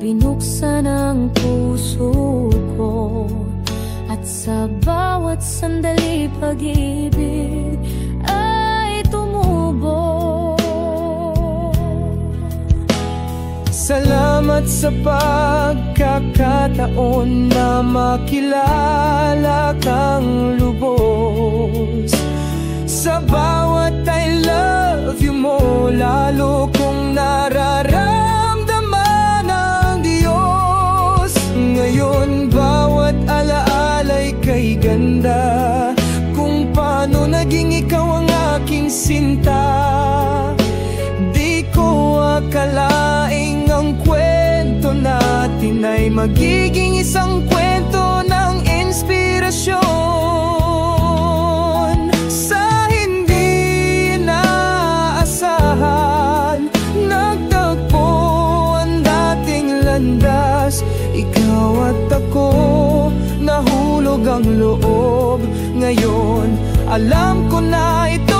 binuksan ang puso ko, at sa bawat sandali pag-ibig ay tumubo. Salamat sa pagkakataon na makilala kang lubos. Sa bawat I love you mo, lalo kong nararamdaman ang Diyos. Ngayon bawat alaala'y kay ganda, kung paano naging ikaw ang aking sinta. Di ko akalaing ang kwento natin ay magiging isang kwento ng inspirasyon. Sa hindi inaasahan, nagtagpo ang dating landas. Ikaw at ako, nahulog ang loob. Ngayon, alam ko na ito